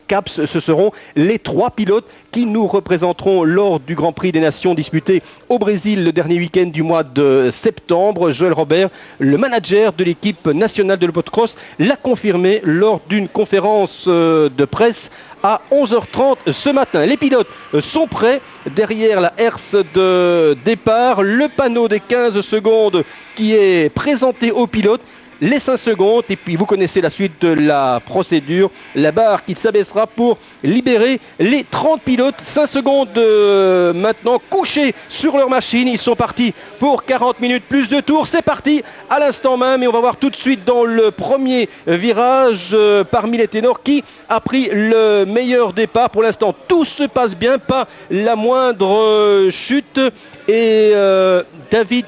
CAPS, ce seront les 3 pilotes qui nous représenteront lors du Grand Prix des Nations disputé au Brésil le dernier week-end du mois de septembre. Joël Robert, le manager de l'équipe nationale de motocross, l'a confirmé lors d'une conférence de presse à 11h30 ce matin. Les pilotes sont prêts derrière la herse de départ. Le panneau des 15 secondes qui est présenté aux pilotes. Les 5 secondes, et puis vous connaissez la suite de la procédure, la barre qui s'abaissera pour libérer les 30 pilotes. 5 secondes maintenant couchés sur leur machine, ils sont partis pour 40 minutes plus de tours. C'est parti à l'instant même et on va voir tout de suite dans le premier virage parmi les ténors qui a pris le meilleur départ. Pour l'instant tout se passe bien, pas la moindre chute et David...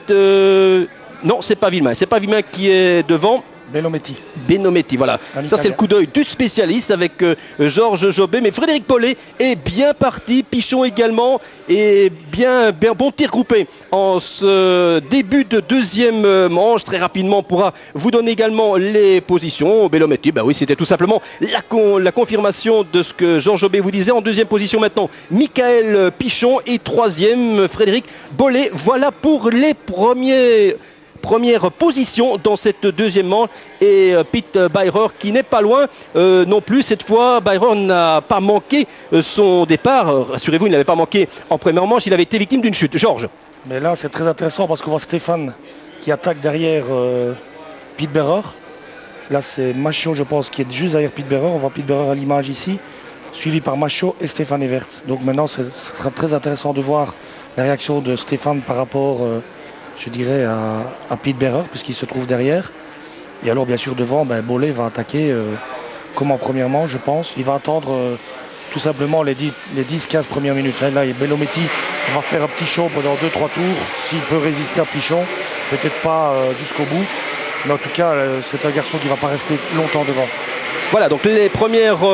Non, c'est pas Villemain qui est devant. Belometti, voilà. Ça, c'est le coup d'œil du spécialiste avec Georges Jobet. Mais Frédéric Bollet est bien parti. Pichon également. Et bien bon tir groupé en ce début de deuxième manche. Très rapidement, on pourra vous donner également les positions. Belometti, bah oui, c'était tout simplement la confirmation de ce que Georges Jobet vous disait. En deuxième position maintenant, Michael Pichon. Et troisième, Frédéric Bollet. Voilà pour les première position dans cette deuxième manche et Pete Beirer qui n'est pas loin non plus. Cette fois, Beirer n'a pas manqué son départ. Rassurez-vous, il n'avait pas manqué en première manche. Il avait été victime d'une chute. Georges. Mais là, c'est très intéressant parce qu'on voit Stéphane qui attaque derrière Pete Beirer. Là, c'est Macho, je pense, qui est juste derrière Pete Beirer. On voit Pete Beirer à l'image ici, suivi par Macho et Stéphane Evert. Donc maintenant, ce sera très intéressant de voir la réaction de Stéphane par rapport... je dirais à Pete Beirer puisqu'il se trouve derrière. Et alors bien sûr devant, Bollet va attaquer comme en première manche, je pense. Il va attendre tout simplement les 10-15 premières minutes. Là, Belometti va faire un petit show pendant 2-3 tours. S'il peut résister à Pichon, peut-être pas jusqu'au bout. Mais en tout cas, c'est un garçon qui ne va pas rester longtemps devant. Voilà, donc les premières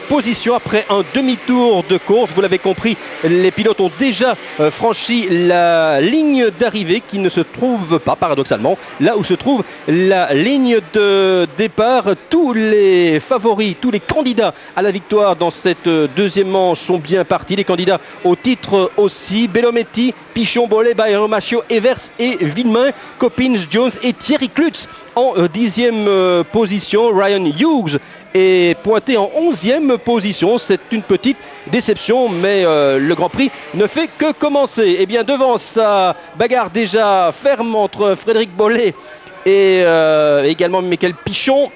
positions après un demi-tour de course. Vous l'avez compris, les pilotes ont déjà franchi la ligne d'arrivée qui ne se trouve pas, paradoxalement, là où se trouve la ligne de départ. Tous les favoris, tous les candidats à la victoire dans cette deuxième manche sont bien partis. Les candidats au titre aussi, Belometti, Pichon, Bollet, Beirer, Macho, Evers et Villemain, Coppins, Jones et Thierry Klutz en 10e position. Ryan Hughes est pointé en 11e position. C'est une petite déception, mais le Grand Prix ne fait que commencer. Et bien devant sa bagarre déjà ferme entre Frédéric Bollet et également Michael Pichon,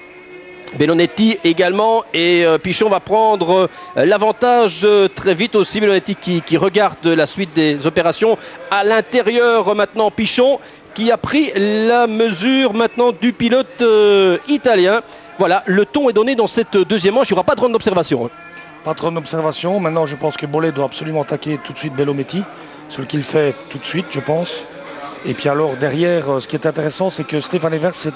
Belometti également, et Pichon va prendre l'avantage très vite aussi. Belometti qui regarde la suite des opérations à l'intérieur maintenant. Pichon qui a pris la mesure maintenant du pilote italien. Voilà, le ton est donné dans cette deuxième manche. Il n'y aura pas de ronde d'observation. Pas de ronde d'observation. Maintenant, je pense que Bollet doit absolument attaquer tout de suite Belometti. Ce qu'il fait tout de suite, je pense. Et puis alors, derrière, ce qui est intéressant, c'est que Stéphane Evert, c'est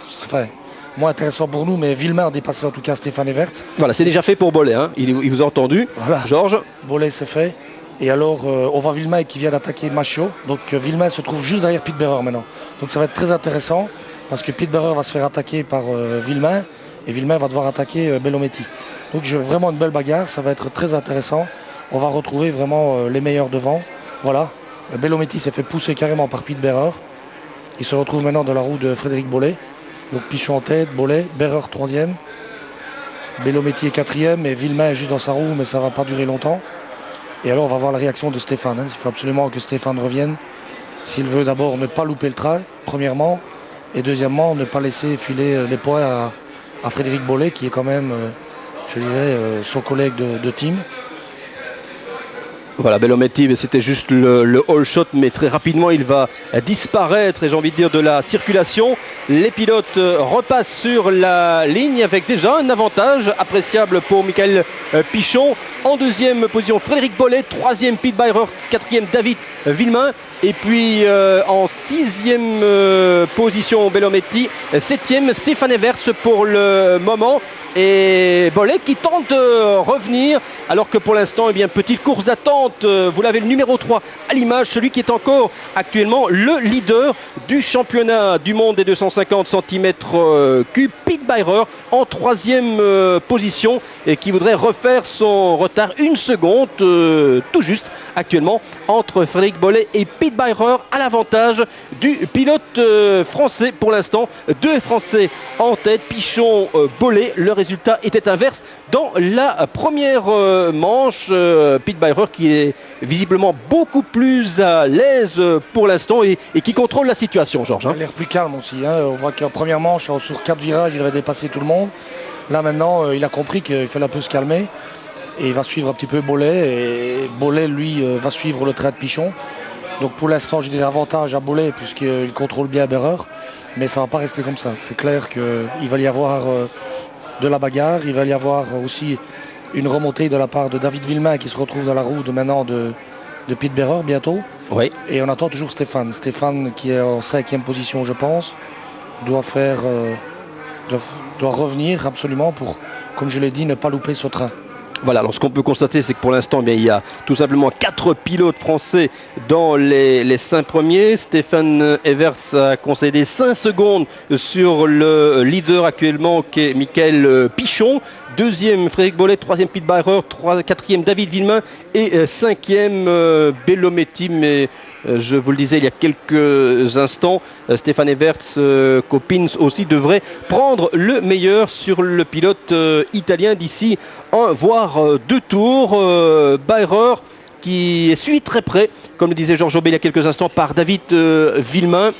moins intéressant pour nous, mais Villemain a dépassé en tout cas Stéphane Evert. Voilà, c'est déjà fait pour Bollet. Hein. Il vous a entendu. Voilà. Georges. Bollet, c'est fait. Et alors, on voit Villemain qui vient d'attaquer Macho. Donc, Villemain se trouve juste derrière Pete Beirer maintenant. Donc, ça va être très intéressant parce que Pete Beirer va se faire attaquer par Villemain. Et Villemain va devoir attaquer Belometti. Donc j'ai vraiment une belle bagarre, ça va être très intéressant. On va retrouver vraiment les meilleurs devant. Voilà, Belometti s'est fait pousser carrément par Pete Beirer. Il se retrouve maintenant dans la roue de Frédéric Bollet. Donc Pichon en tête, Bollet, Beirer 3e. Belometti est 4e et Villemain est juste dans sa roue, mais ça ne va pas durer longtemps. Et alors on va voir la réaction de Stéphane. Il faut absolument que Stéphane revienne. S'il veut d'abord ne pas louper le train, premièrement. Et deuxièmement, ne pas laisser filer les points à Frédéric Bollet, qui est quand même, je dirais, son collègue de team. Voilà, Belometti, c'était juste le all shot, mais très rapidement il va disparaître, et j'ai envie de dire, de la circulation. Les pilotes repassent sur la ligne avec déjà un avantage appréciable pour Michael Pichon. En deuxième position, Frédéric Bollet, troisième Pete Beirer, quatrième David Villemain, et puis en sixième position Belometti, septième Stéphane Evers pour le moment. Et Bollet qui tente de revenir, alors que pour l'instant, eh bien, petite course d'attente. Vous l'avez, le numéro 3 à l'image, celui qui est encore actuellement le leader du championnat du monde des 250 cm3. Pete Beirer en 3e position et qui voudrait refaire son retard 1 seconde tout juste actuellement entre Frédéric Bollé et Pete Beirer à l'avantage du pilote français pour l'instant. 2 Français en tête, Pichon, Bollé. Le résultat était inverse dans la première manche. Pete Beirer qui est visiblement beaucoup plus à l'aise pour l'instant et qui contrôle la situation, Georges. Il a l'air plus calme aussi. On voit qu'en première manche, sur 4 virages, il avait dépassé tout le monde. Là maintenant, il a compris qu'il fallait un peu se calmer. Et il va suivre un petit peu Bollé. Et Bollé, lui, va suivre le trait de Pichon. Donc pour l'instant, je dirais avantage à Bollé puisqu'il contrôle bien Beirer. Mais ça ne va pas rester comme ça. C'est clair qu'il va y avoir de la bagarre. Il va y avoir aussi une remontée de la part de David Villemain qui se retrouve dans la roue de Pete Beirer bientôt. Oui. Et on attend toujours Stéphane. Stéphane qui est en 5e position, je pense, doit revenir absolument pour, comme je l'ai dit, ne pas louper ce train. Voilà, alors ce qu'on peut constater, c'est que pour l'instant, il y a tout simplement 4 pilotes français dans les 5 premiers. Stéphane Evers a concédé 5 secondes sur le leader actuellement, qui est Michael Pichon. 2e, Frédéric Bollé. 3e, Pete Beirer. 4e, David Villemain. Et 5e, Bellometti. Mais je vous le disais il y a quelques instants, Stéphane Evers, Copins aussi devrait prendre le meilleur sur le pilote italien d'ici 1 voire 2 tours. Beirer qui est suivi très près, comme le disait Georges Aubé il y a quelques instants, par David Villemain.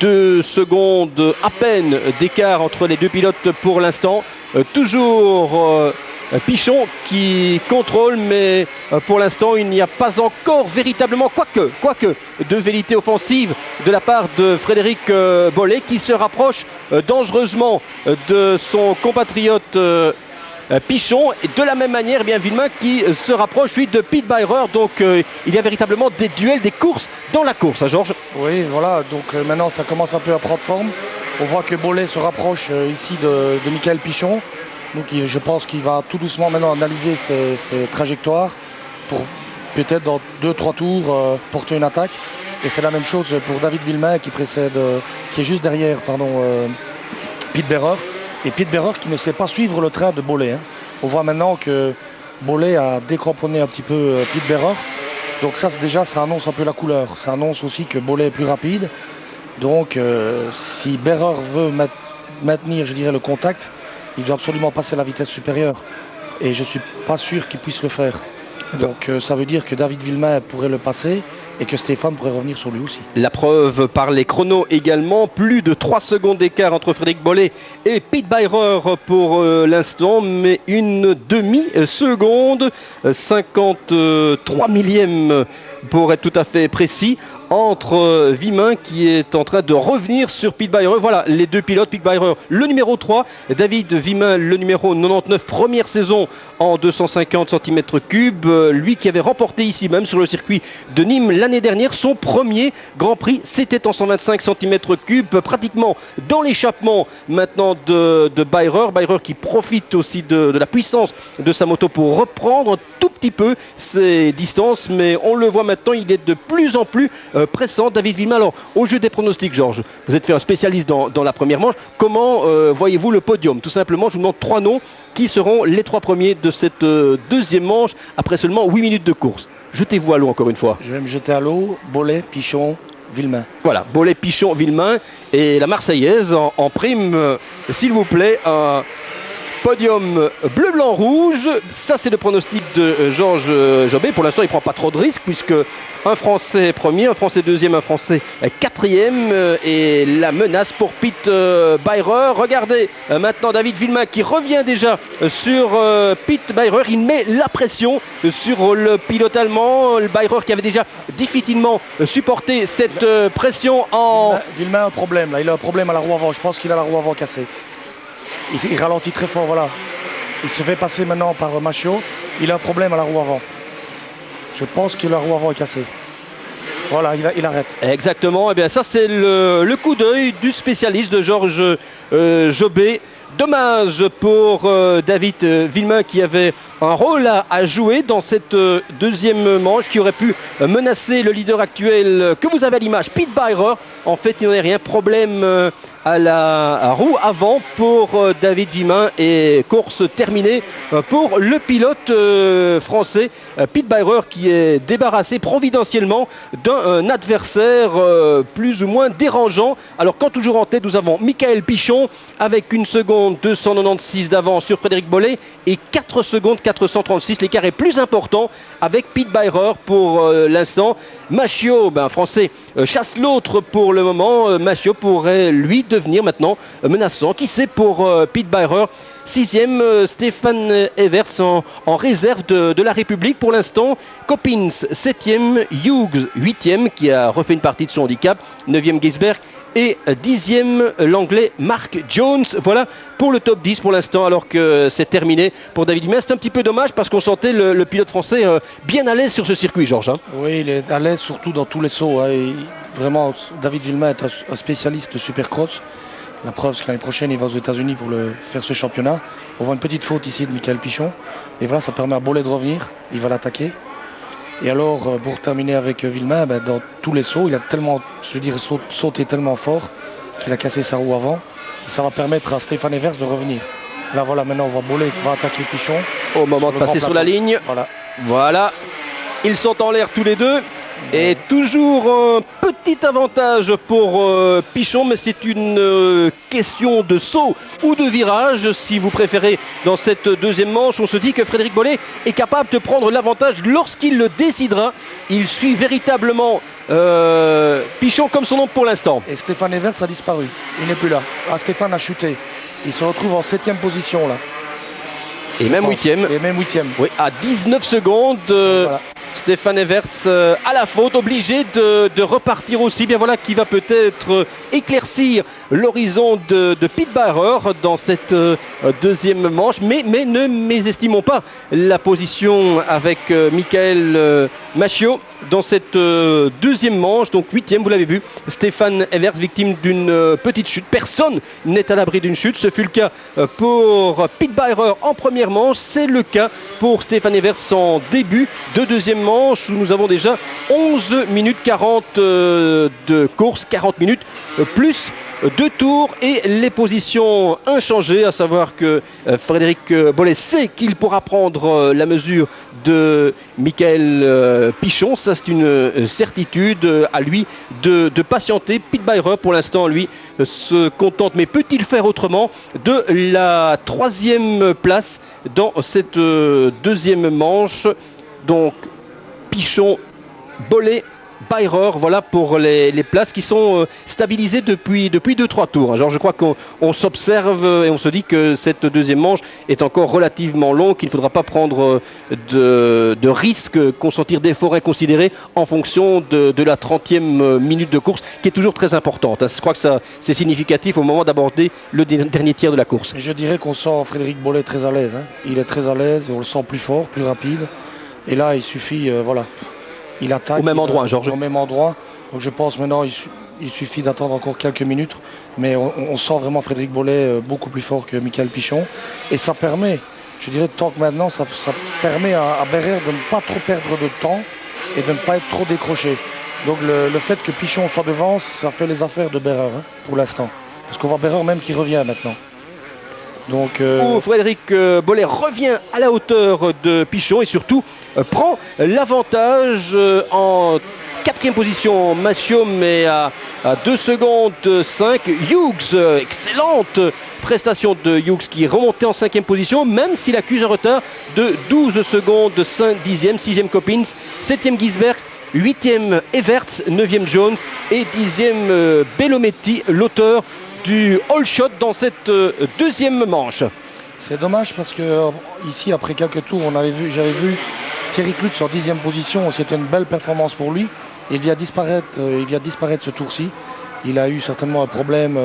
2 secondes à peine d'écart entre les 2 pilotes pour l'instant. Toujours Pichon qui contrôle, mais pour l'instant il n'y a pas encore véritablement, quoique de velléité offensive de la part de Frédéric Bollé qui se rapproche dangereusement de son compatriote Pichon, et de la même manière Villemain qui se rapproche lui de Pete Beirer. Donc il y a véritablement des duels, des courses dans la course, Georges. Oui, voilà, donc maintenant ça commence un peu à prendre forme. On voit que Bollé se rapproche ici de Michael Pichon. Donc je pense qu'il va tout doucement maintenant analyser ses trajectoires pour peut-être dans 2-3 tours porter une attaque. Et c'est la même chose pour David Villemain qui est juste derrière Pete Beirer. Et Pete Beirer qui ne sait pas suivre le train de Bollé. On voit maintenant que Bollé a décramponné un petit peu Pete Beirer. Donc ça déjà ça annonce un peu la couleur. Ça annonce aussi que Bollé est plus rapide. Donc si Beirer veut maintenir, je dirais, le contact, il doit absolument passer à la vitesse supérieure. Et je ne suis pas sûr qu'il puisse le faire. Donc ça veut dire que David Villemain pourrait le passer et que Stéphane pourrait revenir sur lui aussi. La preuve par les chronos également. Plus de 3 secondes d'écart entre Frédéric Bollé et Pete Beirer pour l'instant. Mais une demi-seconde, 53 millièmes pour être tout à fait précis, entre Villemain qui est en train de revenir sur Pete Beirer. Voilà les 2 pilotes. Pete Beirer le numéro 3, David Villemain le numéro 99, première saison en 250 cm3, lui qui avait remporté ici même sur le circuit de Nîmes l'année dernière son premier Grand Prix, c'était en 125 cm3, pratiquement dans l'échappement maintenant de Beirer qui profite aussi de la puissance de sa moto pour reprendre un tout petit peu ses distances, mais on le voit maintenant, il est de plus en plus pressant, David Villemain. Alors, au jeu des pronostics, Georges, vous êtes fait un spécialiste dans la première manche. Comment voyez-vous le podium? Tout simplement, je vous demande 3 noms qui seront les 3 premiers de cette deuxième manche après seulement 8 minutes de course. Jetez-vous à l'eau encore une fois. Je vais me jeter à l'eau. Bollé, Pichon, Villemain. Voilà, Bollé, Pichon, Villemain et la Marseillaise en prime, s'il vous plaît, un podium bleu, blanc, rouge. Ça, c'est le pronostic de Georges Jobé. Pour l'instant, il ne prend pas trop de risques puisque un Français premier, un Français deuxième, un Français quatrième. Et la menace pour Pete Beirer. Regardez maintenant David Villemain qui revient déjà sur Pete Beirer. Il met la pression sur le pilote allemand. Le Beirer qui avait déjà difficilement supporté cette pression en... Villemain a un problème. Là. Il a un problème à la roue avant. Je pense qu'il a la roue avant cassée. Il ralentit très fort, voilà. Il se fait passer maintenant par Machiot. Il a un problème à la roue avant. Je pense que la roue avant est cassée. Voilà, il arrête. Exactement. Et bien ça, c'est le coup d'œil du spécialiste de Georges Jobé. Dommage pour David Villemain qui avait un rôle à jouer dans cette deuxième manche, qui aurait pu menacer le leader actuel que vous avez à l'image, Pete Beirer. En fait, il n'y en a rien. Problème à la roue avant pour David Villemain, et course terminée pour le pilote français Pete Beirer, qui est débarrassé providentiellement d'un adversaire plus ou moins dérangeant. Alors, quand toujours en tête, nous avons Michael Pichon avec 1 seconde 296 d'avance sur Frédéric Bollé et 4 secondes 436. L'écart est plus important avec Pete Beirer pour l'instant. Machiot, français, chasse l'autre pour le moment. Machiot pourrait lui devenir maintenant menaçant. Qui sait pour Pete Beirer. 6e, Stéphane Everts en réserve de la République pour l'instant. Coppins 7e, Hughes 8e qui a refait une partie de son handicap. 9e Gisberg et 10e l'anglais Mark Jones. Voilà pour le top 10 pour l'instant, alors que c'est terminé pour David Villemain. C'est un petit peu dommage parce qu'on sentait le pilote français bien à l'aise sur ce circuit, Georges. Oui, il est à l'aise surtout dans tous les sauts. Vraiment, David Villemain est un spécialiste de supercross. La preuve, c'est que l'année prochaine, il va aux États-Unis pour faire ce championnat. On voit une petite faute ici de Michael Pichon. Et voilà, ça permet à Bollé de revenir. Il va l'attaquer. Et alors, pour terminer avec Villemain, dans tous les sauts, il a tellement, sauté tellement fort qu'il a cassé sa roue avant. Et ça va permettre à Stéphane Evers de revenir. Là, voilà, maintenant, on voit Bollé qui va attaquer Pichon. Au moment de passer sur la ligne. Voilà. Ils sont en l'air tous les deux. Et toujours un petit avantage pour Pichon, mais c'est une question de saut ou de virage, si vous préférez, dans cette deuxième manche. On se dit que Frédéric Bollé est capable de prendre l'avantage lorsqu'il le décidera. Il suit véritablement Pichon comme son nom pour l'instant. Et Stéphane Evers a disparu, il n'est plus là. Stéphane a chuté, il se retrouve en 7e position là. Et même 8e. Et même 8e. Oui, à 19 secondes. Voilà. Stéphane Everts à la faute, obligé de repartir aussi. Bien voilà qui va peut-être éclaircir l'horizon de Pete Beirer dans cette deuxième manche. Mais ne mésestimons pas la position avec Michael Machiot dans cette deuxième manche. Donc 8e, vous l'avez vu, Stéphane Everts, victime d'une petite chute. Personne n'est à l'abri d'une chute. Ce fut le cas pour Pete Beirer en première manche. C'est le cas pour Stéphane Everts en début de deuxième manche, où nous avons déjà 11 minutes 40 de course, 40 minutes plus 2 tours et les positions inchangées, à savoir que Frédéric Bollé sait qu'il pourra prendre la mesure de Michael Pichon. Ça, c'est une certitude. À lui de patienter. Pete Beirer, pour l'instant, lui, se contente, mais peut-il faire autrement, de la 3e place dans cette deuxième manche. Donc Pichon, Bollé, Beirer, voilà pour les places qui sont stabilisées depuis 2-3 tours. Alors je crois qu'on s'observe et on se dit que cette deuxième manche est encore relativement longue, qu'il ne faudra pas prendre de risques, consentir d'efforts inconsidérés en fonction de la 30e minute de course, qui est toujours très importante. Je crois que ça c'est significatif au moment d'aborder le dernier tiers de la course. Je dirais qu'on sent Frédéric Bollé très à l'aise. Il est très à l'aise et on le sent plus fort, plus rapide. Et là, il suffit, voilà. Il attaque au même endroit, Georges. Au même endroit. Donc je pense maintenant il suffit d'attendre encore quelques minutes. Mais on sent vraiment Frédéric Bollé beaucoup plus fort que Michael Pichon. Et ça permet, je dirais, tant que maintenant, ça permet à Beirer de ne pas trop perdre de temps et de ne pas être trop décroché. Donc le fait que Pichon soit devant, ça fait les affaires de Beirer pour l'instant. Parce qu'on voit Beirer même qui revient maintenant. Donc, Frédéric Bollé revient à la hauteur de Pichon et surtout prend l'avantage en 4e position. Machiot, mais à 2 secondes 5. Hughes, excellente prestation de Hughes qui est remonté en 5e position, même s'il accuse un retard de 12 secondes 5 10e. 6e Coppins, 7e Gisberg, 8e Everts, 9e Jones et 10e Bellometti, l'auteur du all shot dans cette deuxième manche. C'est dommage parce que ici, après quelques tours, j'avais vu Thierry Klutz en 10e position. C'était une belle performance pour lui. Il vient disparaître ce tour-ci. Il a eu certainement un problème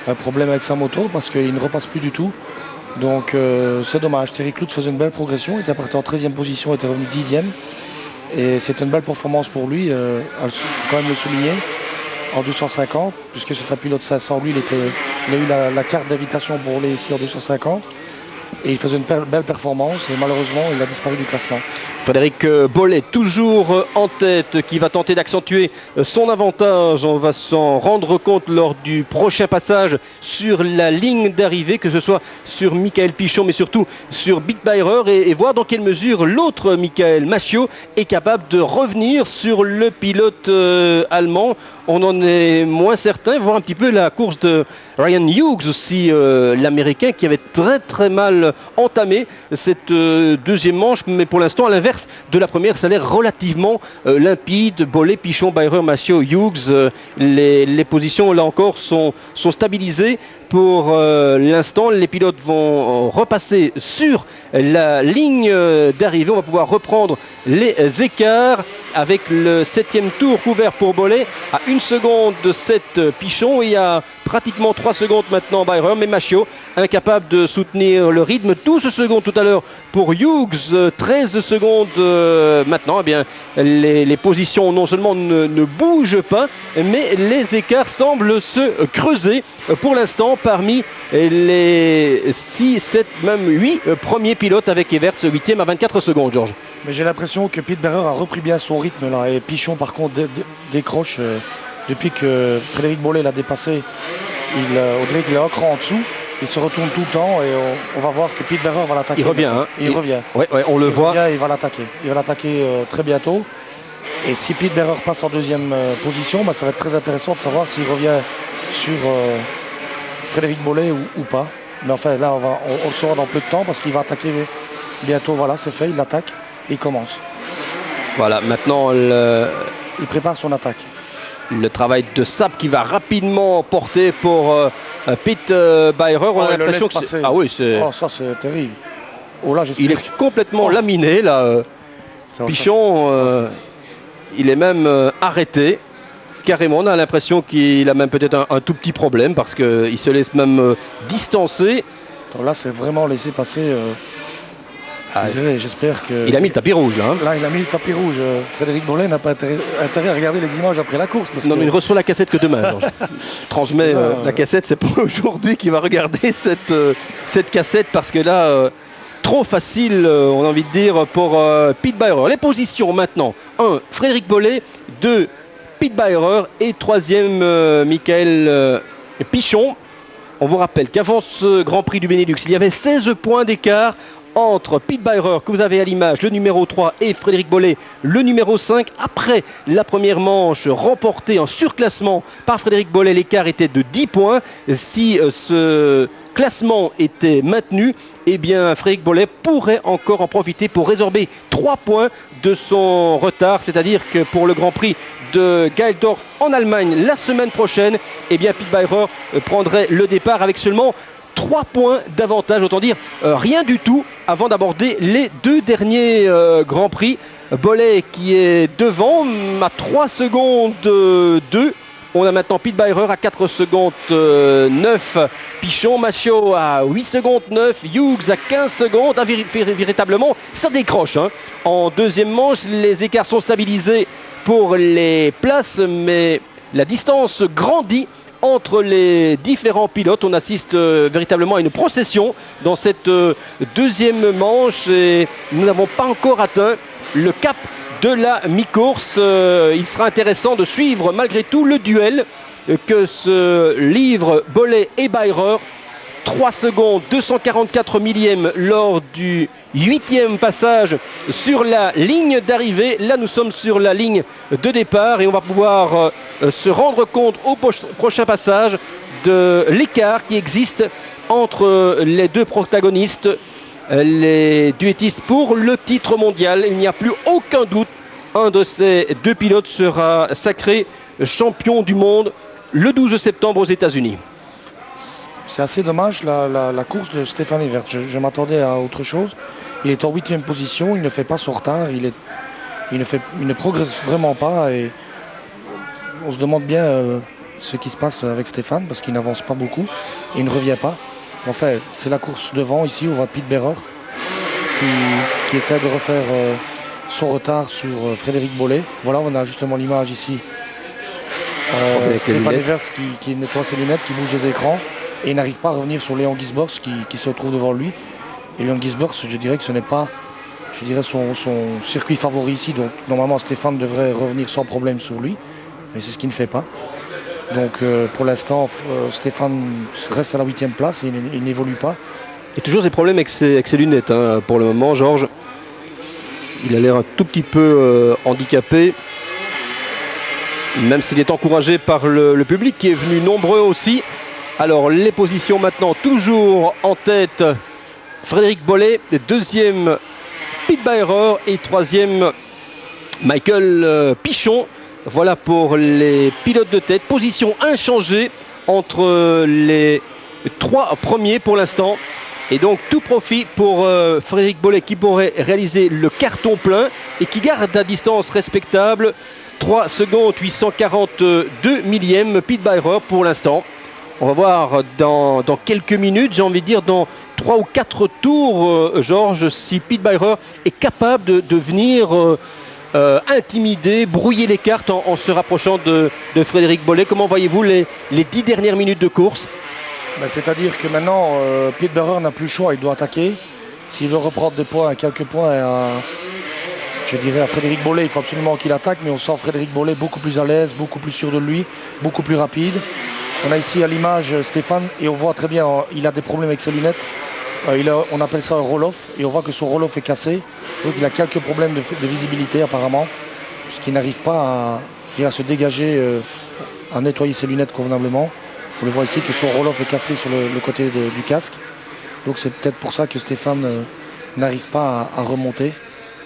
avec sa moto parce qu'il ne repasse plus du tout. Donc c'est dommage. Thierry Klutz faisait une belle progression. Il était parti en 13e position, il était revenu 10e. Et c'était une belle performance pour lui, il faut quand même le souligner. En 250, puisque c'est un pilote 500, lui il était Il a eu la carte d'invitation pour les ici en 250. Et il faisait une belle performance et malheureusement il a disparu du classement. Frédéric Bollé toujours en tête, qui va tenter d'accentuer son avantage. On va s'en rendre compte lors du prochain passage sur la ligne d'arrivée, que ce soit sur Michael Pichon mais surtout sur Bitbeirer, et voir dans quelle mesure l'autre Michael Machiot est capable de revenir sur le pilote allemand. On en est moins certain, voir un petit peu la course de Ryan Hughes aussi, l'américain, qui avait très mal entamé cette deuxième manche, mais pour l'instant à l'inverse de la première, ça a l'air relativement limpide. Bollé, Pichon, Beirer, Machiot, Hughes, les positions là encore sont stabilisées. Pour l'instant, les pilotes vont repasser sur la ligne d'arrivée. On va pouvoir reprendre les écarts avec le 7e tour couvert pour Bollé à 1 seconde de 7 Pichon, et à pratiquement 3 secondes maintenant Beirer, mais Machiot incapable de soutenir le rythme. 12 secondes tout à l'heure pour Hughes, 13 secondes maintenant. Eh bien, les positions non seulement ne bougent pas, mais les écarts semblent se creuser pour l'instant parmi les 6, 7, même 8 premiers pilotes, avec Evers 8e à 24 secondes, Georges. Mais j'ai l'impression que Bitbeirer a repris bien son rythme là, et Pichon par contre décroche depuis que Frédéric Bollé l'a dépassé. On dirait qu'il est un cran en dessous. Il se retourne tout le temps et on va voir que Bitbeirer va l'attaquer. Il revient. Hein. Il revient. Ouais, on le voit. Il va l'attaquer. Il va l'attaquer très bientôt. Et si Bitbeirer passe en deuxième position, bah, ça va être très intéressant de savoir s'il revient sur Frédéric Bollé ou pas. Mais enfin là, on le saura dans peu de temps parce qu'il va attaquer bientôt. Voilà, c'est fait. Il l'attaque et il commence. Voilà, maintenant il prépare son attaque. Le travail de Sapp qui va rapidement porter pour Pete Beirer. On a l'impression que c'est... Ah oui, c'est... Oh, ça c'est terrible. Oh, là, il est complètement laminé là. Pichon, il est même arrêté. Carrément, on a l'impression qu'il a même peut-être un tout petit problème parce qu'il se laisse même distancer. Alors là, c'est vraiment laissé passer. J'espère que... Il a mis le tapis rouge là. Hein. Là, il a mis le tapis rouge. Frédéric Bollé n'a pas intérêt à regarder les images après la course. Non, mais il reçoit la cassette que demain. Transmet la cassette, c'est pour aujourd'hui qu'il va regarder cette cassette, parce que là, trop facile, on a envie de dire, pour Pete Beirer. Les positions maintenant: 1, Frédéric Bollé; 2, Pete Beirer; et 3e, Michael Pichon. On vous rappelle qu'avant ce Grand Prix du Benelux, il y avait 16 points d'écart entre Pete Beirer, que vous avez à l'image, le numéro 3, et Frédéric Bollé, le numéro 5. Après la première manche remportée en surclassement par Frédéric Bollé, l'écart était de 10 points. Si ce classement était maintenu, eh bien Frédéric Bollé pourrait encore en profiter pour résorber 3 points de son retard. C'est-à-dire que pour le Grand Prix de Geildorf en Allemagne la semaine prochaine, eh bien Pete Beirer prendrait le départ avec seulement 3 points d'avantage, autant dire rien du tout, avant d'aborder les 2 derniers Grands Prix. Bollé qui est devant à 3 secondes 2. On a maintenant Pete Beirer à 4 secondes 9. Pichon, Machiot à 8 secondes 9. Hughes à 15 secondes. Véritablement, ça décroche. Hein. En deuxième manche, les écarts sont stabilisés pour les places, mais la distance grandit entre les différents pilotes. On assiste véritablement à une procession dans cette deuxième manche, et nous n'avons pas encore atteint le cap de la mi-course. Il sera intéressant de suivre malgré tout le duel que se livrent Bollé et Beirer. 3 secondes 244 millièmes lors du 8e passage sur la ligne d'arrivée. Là, nous sommes sur la ligne de départ et on va pouvoir se rendre compte au prochain passage de l'écart qui existe entre les deux protagonistes, les duettistes pour le titre mondial. Il n'y a plus aucun doute, un de ces deux pilotes sera sacré champion du monde le 12 septembre aux États-Unis. C'est assez dommage la course de Stéphane Evers. Je m'attendais à autre chose. Il est en 8e position, il ne fait pas son retard, il ne progresse vraiment pas, et on se demande bien ce qui se passe avec Stéphane, parce qu'il n'avance pas beaucoup et il ne revient pas. Enfin, c'est la course devant ici, on voit Pete Beirer qui essaie de refaire son retard sur Frédéric Bollé. Voilà, on a justement l'image ici. Stéphane Evers qui nettoie ses lunettes, qui bouge les écrans. et il n'arrive pas à revenir sur Léon Gisbers qui se retrouve devant lui. Et Léon Gisbers, je dirais que ce n'est pas son circuit favori ici, donc normalement Stéphane devrait revenir sans problème sur lui, mais c'est ce qu'il ne fait pas. Donc pour l'instant, Stéphane reste à la 8e place et il n'évolue pas. Il y a toujours des problèmes avec ses lunettes hein, pour le moment, Georges. Il a l'air un tout petit peu handicapé, même s'il est encouragé par le public qui est venu nombreux aussi. Alors les positions maintenant, toujours en tête Frédéric Bollé, deuxième Pete Beirer et troisième Michael Pichon. Voilà pour les pilotes de tête. Position inchangée entre les trois premiers pour l'instant. Et donc tout profit pour Frédéric Bollé qui pourrait réaliser le carton plein et qui garde à distance respectable 3 secondes 842 millièmes Pete Beirer pour l'instant. On va voir dans quelques minutes, j'ai envie de dire dans 3 ou 4 tours, Georges, si Pete Beirer est capable de venir intimider, brouiller les cartes en se rapprochant de Frédéric Bollé. Comment voyez-vous les 10 dernières minutes de course? C'est-à-dire que maintenant, Pete Beirer n'a plus le choix, il doit attaquer. S'il veut reprendre des points, quelques points, je dirais à Frédéric Bollé, il faut absolument qu'il attaque, mais on sent Frédéric Bollé beaucoup plus à l'aise, beaucoup plus sûr de lui, beaucoup plus rapide. On a ici à l'image Stéphane et on voit très bien, il a des problèmes avec ses lunettes. On appelle ça un roll-off et on voit que son roll-off est cassé. Donc il a quelques problèmes de visibilité apparemment, puisqu'il n'arrive pas à se dégager, à nettoyer ses lunettes convenablement. On le voit ici que son roll-off est cassé sur le côté du casque. Donc c'est peut-être pour ça que Stéphane n'arrive pas à remonter.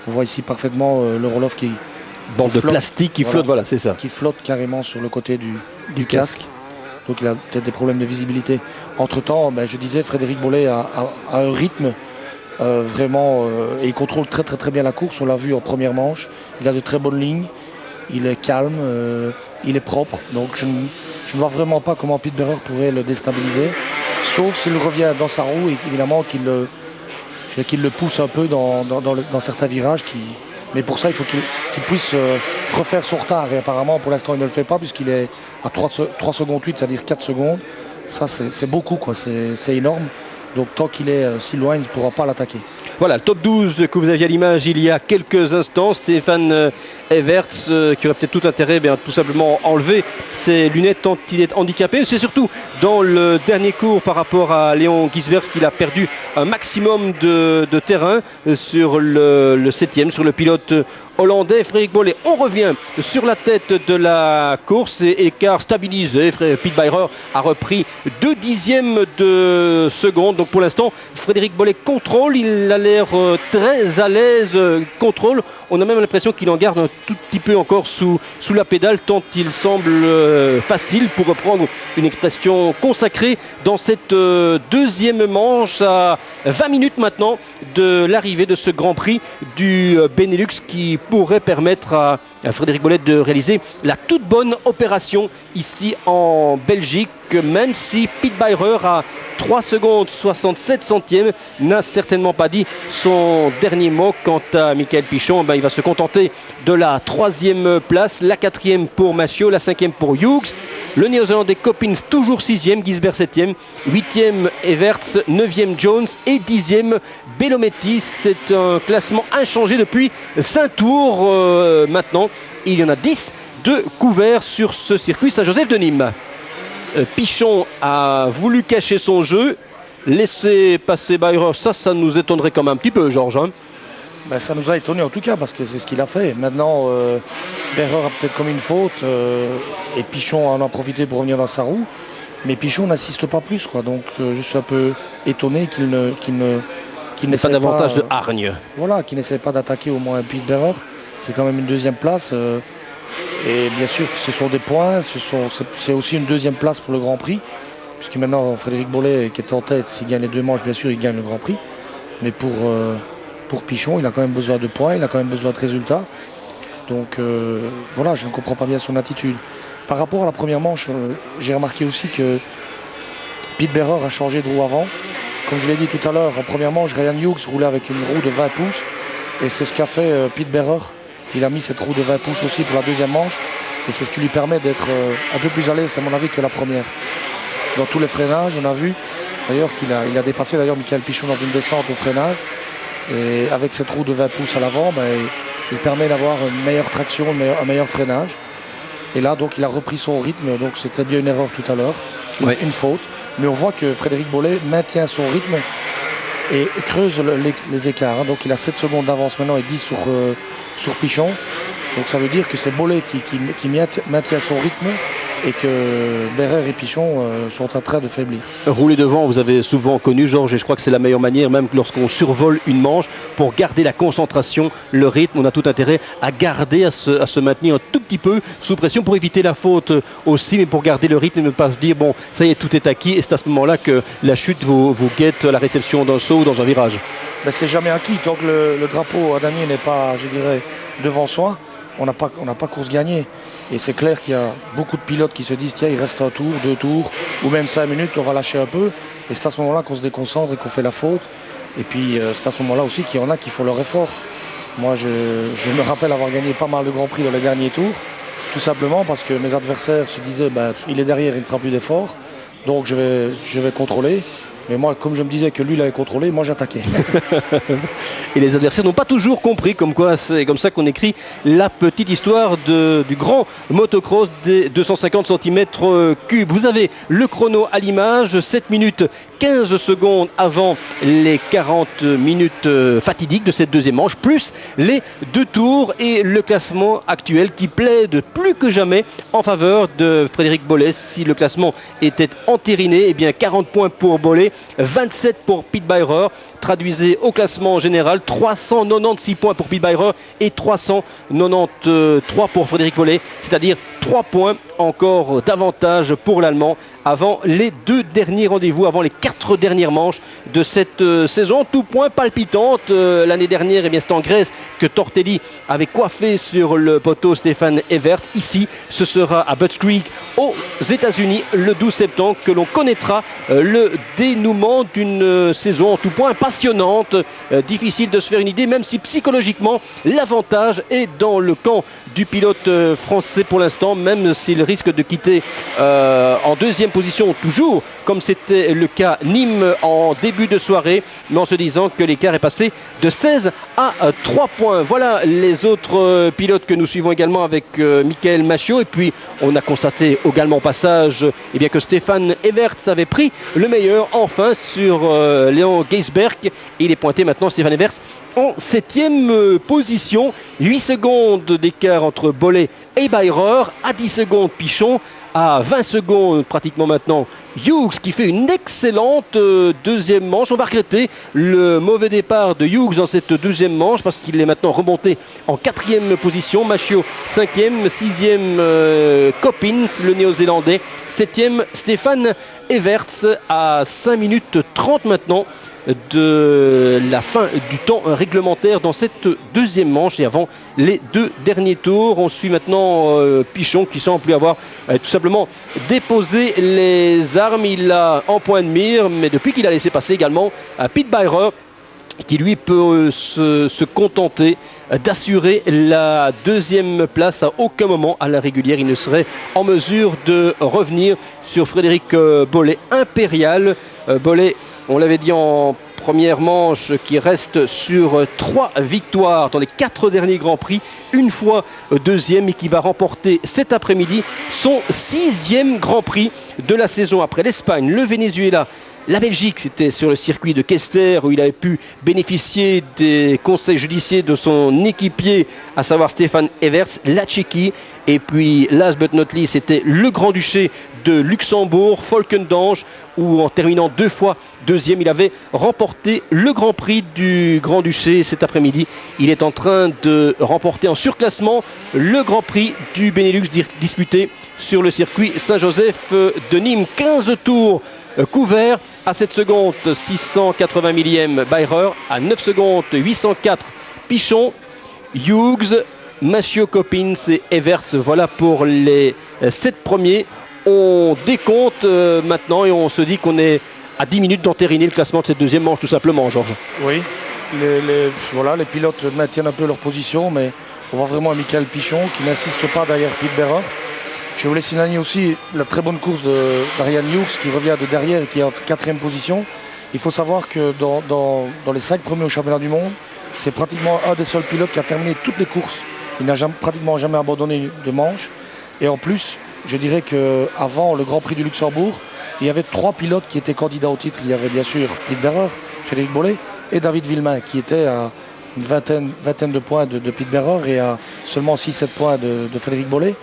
On voit ici parfaitement le roll-off qui bande de plastique qui flotte, voilà, c'est ça. Qui flotte carrément sur le côté du casque. Donc il a peut-être des problèmes de visibilité. Entre-temps, je disais, Frédéric Bollé a un rythme vraiment, et il contrôle très très très bien la course. On l'a vu en première manche. Il a de très bonnes lignes. Il est calme, il est propre. Donc je ne vois vraiment pas comment Pete Beirer pourrait le déstabiliser. Sauf s'il revient dans sa roue et évidemment qu'il le pousse un peu dans certains virages. Mais pour ça, il faut qu'il puisse refaire son retard. Et apparemment, pour l'instant, il ne le fait pas puisqu'il est à 3 secondes 8, c'est-à-dire 4 secondes. Ça, c'est beaucoup, quoi. C'est énorme. Donc, tant qu'il est si loin, il ne pourra pas l'attaquer. Voilà, le top 12 que vous aviez à l'image il y a quelques instants. Stéphane Everts, qui aurait peut-être tout intérêt, tout simplement enlever ses lunettes tant il est handicapé. C'est surtout dans le dernier cours par rapport à Léon Gisbers qu'il a perdu un maximum de terrain sur le 7e, sur le pilote hollandais Frédéric Bollé. On revient sur la tête de la course et écart stabilisé. Pete Beirer a repris 2 dixièmes de seconde. Donc pour l'instant, Frédéric Bollé contrôle. Il a l'air très à l'aise, contrôle. On a même l'impression qu'il en garde un tout petit peu encore sous la pédale, tant il semble facile, pour reprendre une expression consacrée, dans cette deuxième manche à 20 minutes maintenant de l'arrivée de ce Grand Prix du Benelux qui pourrait permettre à Frédéric Bollé de réaliser la toute bonne opération ici en Belgique, même si Pete Beirer a 3 secondes 67 centièmes n'a certainement pas dit son dernier mot. Quant à Michael Pichon, il va se contenter de la 3e place, la 4e pour Massiot, la 5e pour Hughes, le néo-zélandais Coppins toujours 6e, Gisbert 7e, 8e Everts, 9e Jones et 10e Belometti. C'est un classement inchangé depuis 5 tours maintenant. Il y en a 10 de couverts sur ce circuit Saint-Joseph de Nîmes. Pichon a voulu cacher son jeu, laisser passer Beirer, ça nous étonnerait quand même un petit peu, Georges. Ça nous a étonné en tout cas parce que c'est ce qu'il a fait. Maintenant, Beirer a peut-être commis une faute et Pichon en a profité pour revenir dans sa roue. Mais Pichon n'assiste pas plus, quoi. Donc je suis un peu étonné qu'il n'essaie pas davantage de hargne. Voilà, qu'il n'essaie pas d'attaquer au moins Pete Beirer. C'est quand même une 2e place. Et bien sûr, ce sont des points, c'est aussi une 2e place pour le Grand Prix, puisque maintenant Frédéric Bollé qui est en tête, s'il gagne les 2 manches, bien sûr, il gagne le Grand Prix. Mais pour Pichon, il a quand même besoin de points, il a quand même besoin de résultats. Donc voilà, je ne comprends pas bien son attitude. Par rapport à la première manche, j'ai remarqué aussi que Pete Beirer a changé de roue avant. Comme je l'ai dit tout à l'heure, en première manche, Ryan Hughes roulait avec une roue de 20 pouces, et c'est ce qu'a fait Pete Beirer. Il a mis cette roue de 20 pouces aussi pour la 2e manche. Et c'est ce qui lui permet d'être un peu plus à l'aise, à mon avis, que la première. dans tous les freinages. On a vu d'ailleurs qu'il a dépassé d'ailleurs Michael Pichon dans une descente au freinage. Et avec cette roue de 20 pouces à l'avant, il permet d'avoir une meilleure traction, un meilleur freinage. Et là, donc, il a repris son rythme. Donc, c'était bien une erreur tout à l'heure, une faute. Mais on voit que Frédéric Bollé maintient son rythme et creuse les écarts. Hein. Donc, il a 7 secondes d'avance maintenant et 10 sur Pichon. Donc, ça veut dire que c'est Bollé qui maintient son rythme et que Berrer et Pichon sont en train de faiblir. Rouler devant, vous avez souvent connu, Georges, et je crois que c'est la meilleure manière, même lorsqu'on survole une manche, pour garder la concentration, le rythme. On a tout intérêt à garder, à se maintenir un tout petit peu sous pression pour éviter la faute aussi, mais pour garder le rythme et ne pas se dire, bon, ça y est, tout est acquis, et c'est à ce moment-là que la chute vous guette à la réception d'un saut ou dans un virage. Ben, c'est jamais acquis, tant que le drapeau à damier n'est pas, je dirais, devant soi, on n'a pas course gagnée. Et c'est clair qu'il y a beaucoup de pilotes qui se disent tiens, il reste un tour, 2 tours, ou même 5 minutes, on va lâcher un peu. Et c'est à ce moment-là qu'on se déconcentre et qu'on fait la faute. Et puis c'est à ce moment-là aussi qu'il y en a qui font leur effort. Moi, je me rappelle avoir gagné pas mal de Grands Prix dans les derniers tours, tout simplement parce que mes adversaires se disaient il est derrière, il ne fera plus d'efforts, donc je vais contrôler. Mais moi, comme je me disais que lui l'avait contrôlé, moi j'attaquais. Et les adversaires n'ont pas toujours compris, comme quoi c'est comme ça qu'on écrit la petite histoire du grand motocross des 250 cm3. Vous avez le chrono à l'image, 7 minutes 15 secondes avant les 40 minutes fatidiques de cette deuxième manche, plus les 2 tours et le classement actuel qui plaide plus que jamais en faveur de Frédéric Bollé. Si le classement était entériné, eh bien 40 points pour Bollé, 27 pour Pete Beirer. Traduisez au classement général, 396 points pour Pete Beirer et 393 pour Frédéric Bollé, c'est-à-dire 3 points encore d'avantage pour l'Allemand avant les 2 derniers rendez-vous, avant les 4 dernières manches de cette saison. Tout point palpitante. L'année dernière, c'était en Grèce que Tortelli avait coiffé sur le poteau Stéphane Evert. Ici, ce sera à Butts Creek aux États-Unis le 12 septembre que l'on connaîtra le dénouement d'une saison en tout point passionnante. Difficile de se faire une idée, même si psychologiquement l'avantage est dans le camp du pilote français pour l'instant, même s'il risque de quitter en deuxième position toujours, comme c'était le cas Nîmes en début de soirée, mais en se disant que l'écart est passé de 16 à 3 points. Voilà les autres pilotes que nous suivons également avec Michael Machiot. Et puis on a constaté également au passage que Stéphane Everts avait pris le meilleur enfin sur Léon Geisberg. Il est pointé maintenant Stéphane Everts en 7e position. 8 secondes d'écart entre Bollé et Beirer, à 10 secondes Pichon, à 20 secondes pratiquement maintenant Hughes qui fait une excellente deuxième manche. On va regretter le mauvais départ de Hughes dans cette deuxième manche parce qu'il est maintenant remonté en 4e position. Machiot 5e, 6e Coppins le néo-zélandais, 7e Stéphane Everts à 5 minutes 30 maintenant de la fin du temps réglementaire dans cette deuxième manche et avant les 2 derniers tours. On suit maintenant Pichon qui semble plus avoir tout simplement déposé les armes. Il a en point de mire, mais depuis qu'il a laissé passer également Pete Beirer qui lui peut se contenter d'assurer la 2e place. À aucun moment à la régulière il ne serait en mesure de revenir sur Frédéric Bollé. Impérial Bollé, on l'avait dit en première manche, qui reste sur 3 victoires dans les 4 derniers Grands Prix, une fois deuxième, et qui va remporter cet après-midi son 6e Grand Prix de la saison après l'Espagne, le Venezuela, la Belgique. C'était sur le circuit de Kester où il avait pu bénéficier des conseils judiciaires de son équipier, à savoir Stéphane Everts, la Tchéquie, et puis last but not least, c'était le Grand-Duché de Luxembourg, Volkendange, où en terminant 2 fois deuxième, il avait remporté le Grand Prix du Grand-Duché. Cet après-midi, il est en train de remporter en surclassement le Grand Prix du Benelux disputé sur le circuit Saint-Joseph de Nîmes. 15 tours couverts, à 7 secondes 680 millième Beirer, à 9 secondes 804 Pichon, Hughes, Machiot, Coppins et Everts. Voilà pour les 7 premiers. On décompte maintenant et on se dit qu'on est à 10 minutes d'entériner le classement de cette deuxième manche, tout simplement, Georges. Oui, les pilotes maintiennent un peu leur position, mais on voit vraiment Michael Pichon qui n'insiste pas derrière Pete Beirer. Je voulais signaler aussi la très bonne course de Ryan Hughes qui revient de derrière et qui est en 4e position. Il faut savoir que dans les 5 premiers au championnat du monde, c'est pratiquement un des seuls pilotes qui a terminé toutes les courses. Il n'a pratiquement jamais abandonné de manche. Et en plus, je dirais qu'avant le Grand Prix du Luxembourg, il y avait 3 pilotes qui étaient candidats au titre. Il y avait bien sûr Pete Berrer, Frédéric Bollé et David Villemain qui étaient à une vingtaine de points de Pete Berrer et à seulement 6-7 points de Frédéric Bollé.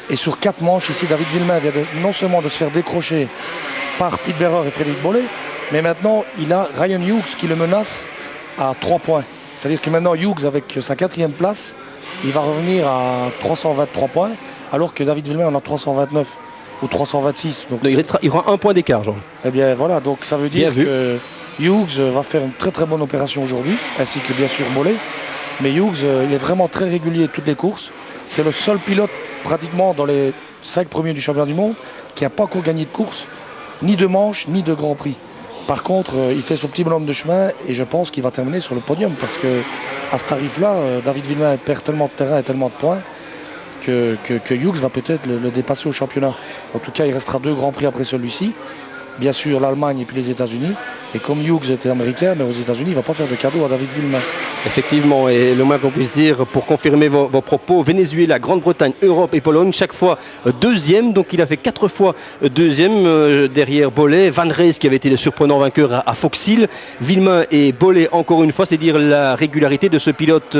Et sur 4 manches ici, David Villemain vient non seulement de se faire décrocher par Pete Berrer et Frédéric Bollé, mais maintenant il a Ryan Hughes qui le menace à 3 points. C'est-à-dire que maintenant Hughes, avec sa 4e place, il va revenir à 323 points, alors que David Villemain en a 329 ou 326. Donc il aura 1 point d'écart, Georges. Eh bien voilà, donc ça veut dire que Hughes va faire une très très bonne opération aujourd'hui, ainsi que bien sûr Bollé. Mais Hughes, il est vraiment très régulier toutes les courses. C'est le seul pilote pratiquement dans les 5 premiers du championnat du monde qui n'a pas encore gagné de course, ni de manche, ni de Grand Prix. Par contre, il fait son petit bonhomme de chemin et je pense qu'il va terminer sur le podium parce que à ce tarif-là, David Villemain perd tellement de terrain et tellement de points que Hughes va peut-être le dépasser au championnat. En tout cas, il restera 2 Grands Prix après celui-ci. Bien sûr, l'Allemagne et puis les États-Unis. Et comme Hughes était américain, mais aux États-Unis, il ne va pas faire de cadeau à David Villemain. Effectivement, et le moins qu'on puisse dire, pour confirmer vos propos, Venezuela, Grande-Bretagne, Europe et Pologne, chaque fois 2e. Donc il a fait 4 fois 2e derrière Bollé. Van Rees qui avait été le surprenant vainqueur à Fox Hill. Villemain et Bollé encore une fois, c'est dire la régularité de ce pilote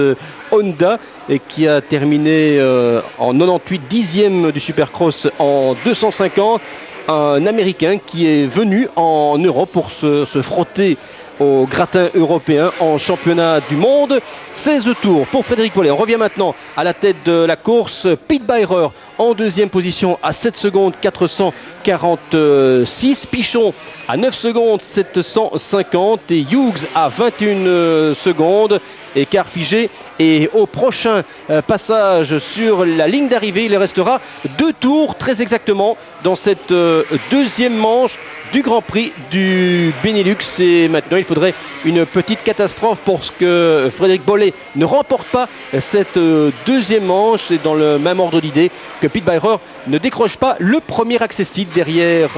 Honda qui a terminé en 98, 10e du Supercross en 250. Un Américain qui est venu en Europe pour se frotter au gratin européen en championnat du monde. 16 tours pour Frédéric Bollé. On revient maintenant à la tête de la course. Pete Beirer en 2e position à 7 secondes 446. Pichon à 9 secondes 750 et Hughes à 21 secondes. Écart figé et au prochain passage sur la ligne d'arrivée, il restera 2 tours très exactement dans cette 2e manche du Grand Prix du Benelux. Et maintenant il faudrait une petite catastrophe pour que Frédéric Bollé ne remporte pas cette 2e manche, et dans le même ordre d'idée que Pete Beirer ne décroche pas le premier accessite derrière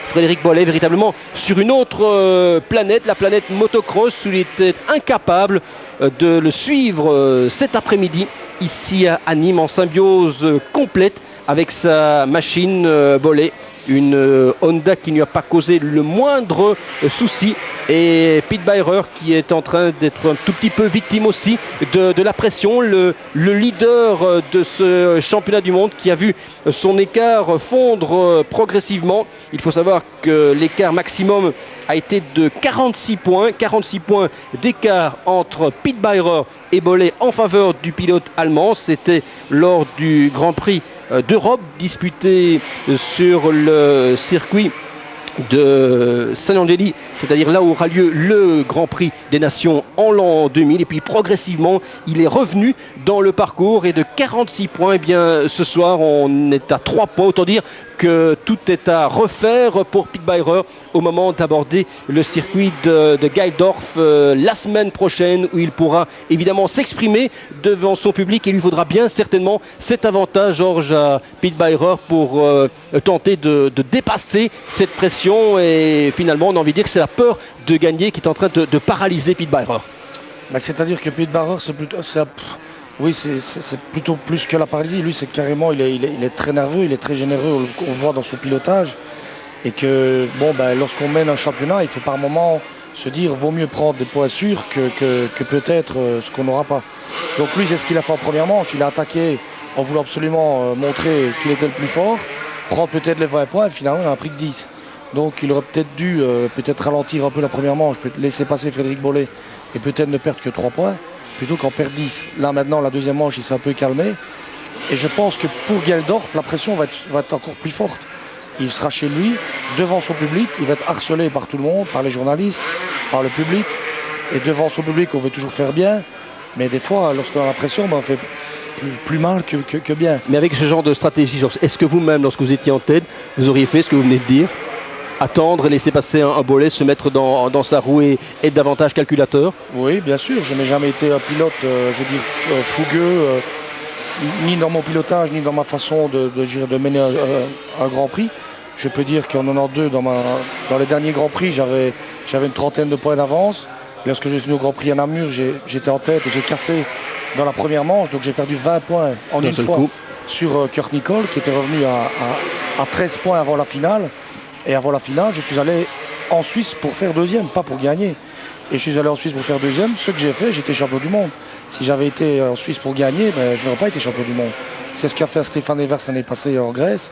Frédéric Bollé, véritablement sur une autre planète, la planète motocross, où il était incapable de le suivre cet après-midi ici à Nîmes en symbiose complète avec sa machine Bollé. Une Honda qui ne lui a pas causé le moindre souci, et Pete Beirer qui est en train d'être un tout petit peu victime aussi de la pression, le leader de ce championnat du monde qui a vu son écart fondre progressivement. Il faut savoir que l'écart maximum a été de 46 points d'écart entre Pete Beirer et Bollé en faveur du pilote allemand. C'était lors du Grand Prix d'Europe disputé sur le circuit de San Angeli, c'est-à-dire là où aura lieu le Grand Prix des Nations en l'an 2000. Et puis progressivement, il est revenu dans le parcours, et de 46 points, eh bien, ce soir, on est à 3 points. Autant dire que tout est à refaire pour Pete Beirer au moment d'aborder le circuit de Geildorf la semaine prochaine, où il pourra évidemment s'exprimer devant son public, et il lui faudra bien certainement cet avantage, Georges, à Pete Beirer pour tenter de dépasser cette pression. Et finalement, on a envie de dire que c'est la peur de gagner qui est en train de paralyser Pete Beirer. C'est-à-dire que Pete Beirer, c'est plutôt plus que la paralysie. Lui, c'est carrément, il est très nerveux, il est très généreux, on le voit dans son pilotage. Et que, lorsqu'on mène un championnat, il faut par moment se dire, vaut mieux prendre des points sûrs que peut-être ce qu'on n'aura pas. Donc lui, c'est ce qu'il a fait en première manche. Il a attaqué en voulant absolument montrer qu'il était le plus fort, prendre peut-être les 20 points, et finalement, il en a pris que 10. Donc il aurait peut-être dû ralentir un peu la première manche, peut-être laisser passer Frédéric Bollé et peut-être ne perdre que 3 points, plutôt qu'en perdre 10. Là maintenant, la 2e manche, il s'est un peu calmé. Et je pense que pour Geildorf, la pression va être encore plus forte. Il sera chez lui, devant son public, il va être harcelé par tout le monde, par les journalistes, par le public. Et devant son public, on veut toujours faire bien. Mais des fois, lorsqu'on a la pression, on fait plus mal que bien. Mais avec ce genre de stratégie, Georges, est-ce que vous-même, lorsque vous étiez en tête, vous auriez fait ce que vous venez de dire ? Attendre et laisser passer un Bollé, se mettre dans sa roue et être davantage calculateur? Oui, bien sûr. Je n'ai jamais été un pilote, fougueux, ni dans mon pilotage, ni dans ma façon de mener un Grand Prix. Je peux dire qu'en 92, dans les derniers Grands Prix, j'avais une trentaine de points d'avance. Lorsque je suis venu au Grand Prix à Namur, j'étais en tête et j'ai cassé dans la première manche. Donc j'ai perdu 20 points en une fois sur Kurt Nicole, qui était revenu à 13 points avant la finale. Et avant la finale, je suis allé en Suisse pour faire deuxième, pas pour gagner. Et je suis allé en Suisse pour faire deuxième. Ce que j'ai fait, j'étais champion du monde. Si j'avais été en Suisse pour gagner, je n'aurais pas été champion du monde. C'est ce qu'a fait Stéphane Evers l'année passée en Grèce.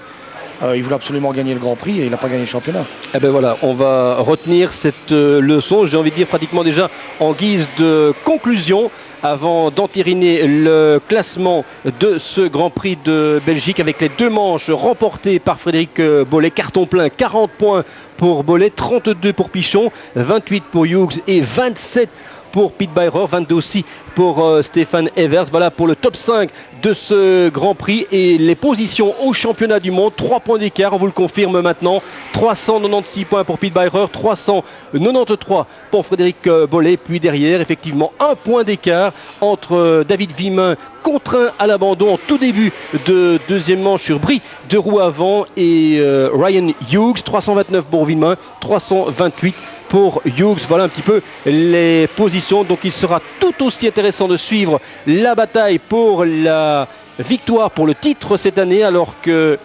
Il voulait absolument gagner le Grand Prix et il n'a pas gagné le championnat. Eh ben voilà, on va retenir cette leçon, j'ai envie de dire pratiquement déjà en guise de conclusion, avant d'entériner le classement de ce Grand Prix de Belgique avec les 2 manches remportées par Frédéric Bollé. Carton plein, 40 points pour Bollé, 32 pour Pichon, 28 pour Hughes et 27 pour Pete Beirer, 22 aussi pour Stéphane Evers. Voilà pour le top 5 de ce Grand Prix et les positions au championnat du monde. 3 points d'écart, on vous le confirme maintenant. 396 points pour Pete Beirer, 393 pour Frédéric Bollé. Puis derrière, effectivement, 1 point d'écart entre David Vimin, contraint à l'abandon en tout début de deuxième manche sur bris de roue avant, et Ryan Hughes, 329 pour Vimin, 328 pour Hughes. Voilà un petit peu les positions. Donc il sera tout aussi intéressant de suivre la bataille pour la victoire, pour le titre cette année, alors que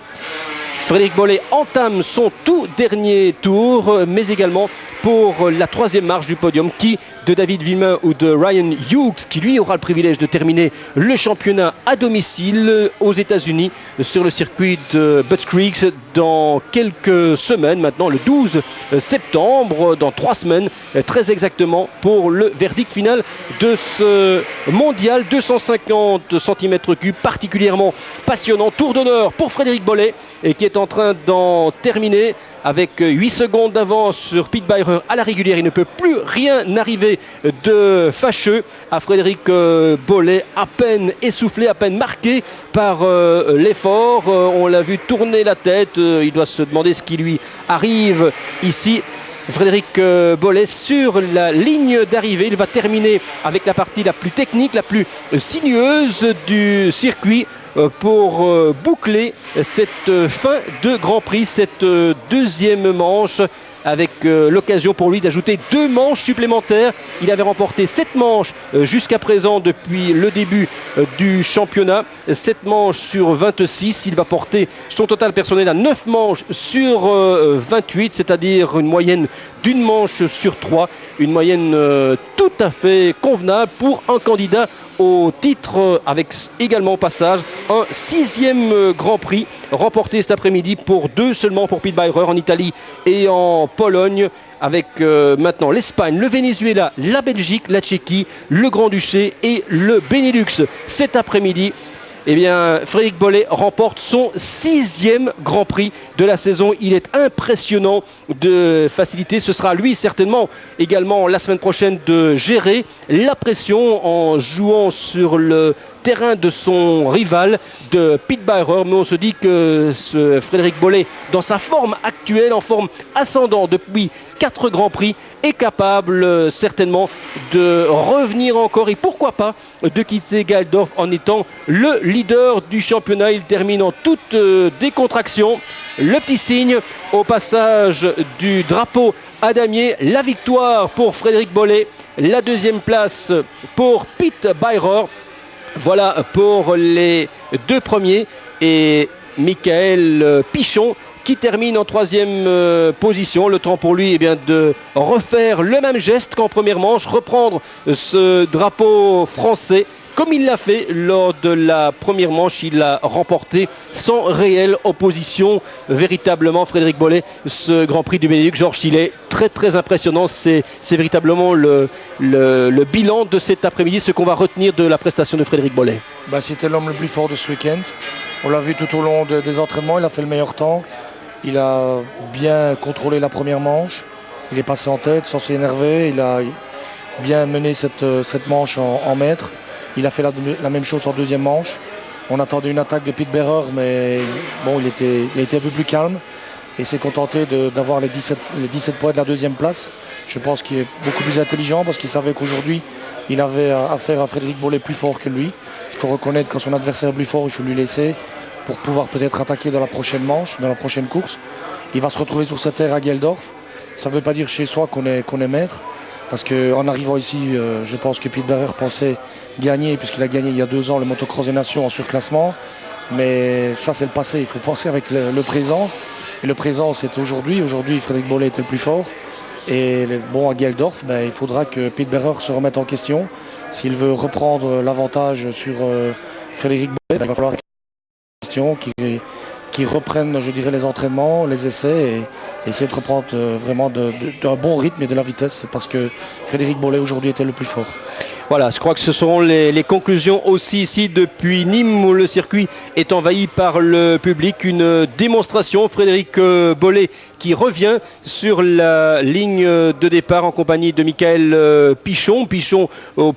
Frédéric Bollé entame son tout dernier tour, mais également pour la 3e marche du podium, qui de David Vimin ou de Ryan Hughes, qui lui aura le privilège de terminer le championnat à domicile aux États-Unis sur le circuit de Butts Creek dans quelques semaines maintenant, le 12 septembre, dans 3 semaines très exactement, pour le verdict final de ce mondial 250 cm3 particulièrement passionnant. Tour d'honneur pour Frédéric Bollé, et qui est en train d'en terminer avec 8 secondes d'avance sur Pete Beirer à la régulière. Il ne peut plus rien arriver de fâcheux à Frédéric Bollé, à peine essoufflé, à peine marqué par l'effort. On l'a vu tourner la tête, il doit se demander ce qui lui arrive ici. Frédéric Bollé sur la ligne d'arrivée, il va terminer avec la partie la plus technique, la plus sinueuse du circuit, pour boucler cette fin de Grand Prix, cette 2e manche, avec l'occasion pour lui d'ajouter 2 manches supplémentaires. Il avait remporté 7 manches jusqu'à présent depuis le début du championnat. 7 manches sur 26. Il va porter son total personnel à 9 manches sur 28, c'est-à-dire une moyenne d'1 manche sur 3. Une moyenne tout à fait convenable pour un candidat au titre, avec également au passage un 6e Grand Prix remporté cet après-midi pour 2 seulement pour Pete Beirer en Italie et en Pologne, avec maintenant l'Espagne, le Venezuela, la Belgique, la Tchéquie, le Grand-Duché et le Benelux. Cet après-midi, eh bien, Frédéric Bollé remporte son 6e Grand Prix de la saison. Il est impressionnant de facilité. Ce sera lui certainement également la semaine prochaine de gérer la pression en jouant sur le terrain de son rival, de Pete Beirer. Mais on se dit que ce Frédéric Bollé, dans sa forme actuelle, en forme ascendante depuis 4 Grands Prix, est capable certainement de revenir encore, et pourquoi pas de quitter Galdorf en étant le leader du championnat. Il termine en toute décontraction. Le petit signe au passage du drapeau à damier. La victoire pour Frédéric Bollé, la 2e place pour Pete Beirer. Voilà pour les 2 premiers, et Michael Pichon qui termine en 3e position. Le temps pour lui, eh bien, de refaire le même geste qu'en première manche, reprendre ce drapeau français comme il l'a fait lors de la première manche. Il l'a remporté sans réelle opposition. Véritablement, Frédéric Bollé, ce Grand Prix du Benelux, Georges, il est très très impressionnant. C'est véritablement le bilan de cet après-midi, ce qu'on va retenir de la prestation de Frédéric Bollé. C'était l'homme le plus fort de ce week-end. On l'a vu tout au long des entraînements, il a fait le meilleur temps. Il a bien contrôlé la première manche. Il est passé en tête sans s'énerver. Il a bien mené cette manche en maître. Il a fait la même chose en 2e manche. On attendait une attaque de Pete Beirer, mais bon, il a été un peu plus calme. et s'est contenté d'avoir les 17 points de la deuxième place. Je pense qu'il est beaucoup plus intelligent parce qu'il savait qu'aujourd'hui, il avait affaire à Frédéric Bollé plus fort que lui. Il faut reconnaître quand son adversaire est plus fort, il faut lui laisser pour pouvoir peut-être attaquer dans la prochaine manche, dans la prochaine course. Il va se retrouver sur sa terre à Geldorf. Ça ne veut pas dire chez soi qu'on est maître. Parce qu'en arrivant ici, je pense que Pete Barrer pensait gagner, puisqu'il a gagné il y a 2 ans le motocross des nations en surclassement. Mais ça, c'est le passé. Il faut penser avec le présent. Et le présent, c'est aujourd'hui. Aujourd'hui, Frédéric Bollé était le plus fort. Et bon, à Geldorf, il faudra que Pete Barrer se remette en question. S'il veut reprendre l'avantage sur Frédéric Bollé, il va falloir qui reprennent, je dirais, les entraînements, les essais et essayer de reprendre vraiment d'un bon rythme et de la vitesse parce que Frédéric Bollé aujourd'hui était le plus fort. Voilà, je crois que ce seront les conclusions aussi ici depuis Nîmes où le circuit est envahi par le public. Une démonstration, Frédéric Bollé qui revient sur la ligne de départ en compagnie de Michael Pichon. Pichon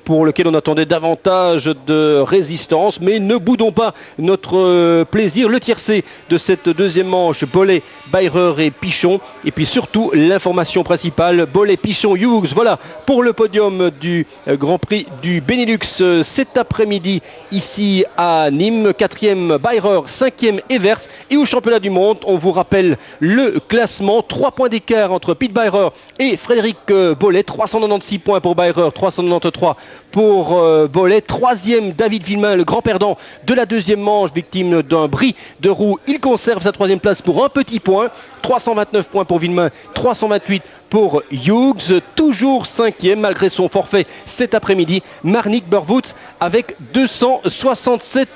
pour lequel on attendait davantage de résistance, mais ne boudons pas notre plaisir. Le tiercé de cette deuxième manche, Bollé, Beirer et Pichon. Et puis surtout l'information principale, Bollé, Pichon, Hughes. Voilà pour le podium du Grand Prix du Benelux cet après-midi ici à Nîmes. 4e Beirer, 5e Evers. Et au championnat du monde, on vous rappelle le classement. 3 points d'écart entre Pete Beirer et Frédéric Bollé. 396 points pour Beirer, 393 pour Bollé. 3e David Villemain, le grand perdant de la deuxième manche, victime d'un bris de roue. Il conserve sa 3e place pour un petit point. 329 points pour Villemain, 328 pour Hughes, toujours 5e malgré son forfait cet après-midi. Marnik Burwoods avec 267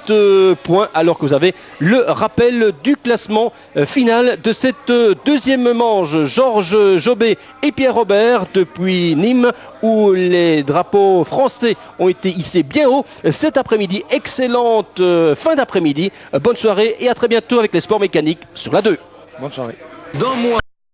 points, alors que vous avez le rappel du classement final de cette deuxième manche. Georges Jobé et Pierre Robert depuis Nîmes, où les drapeaux français ont été hissés bien haut cet après-midi. Excellente fin d'après-midi. Bonne soirée et à très bientôt avec les sports mécaniques sur la 2. Bonne soirée. Dans moi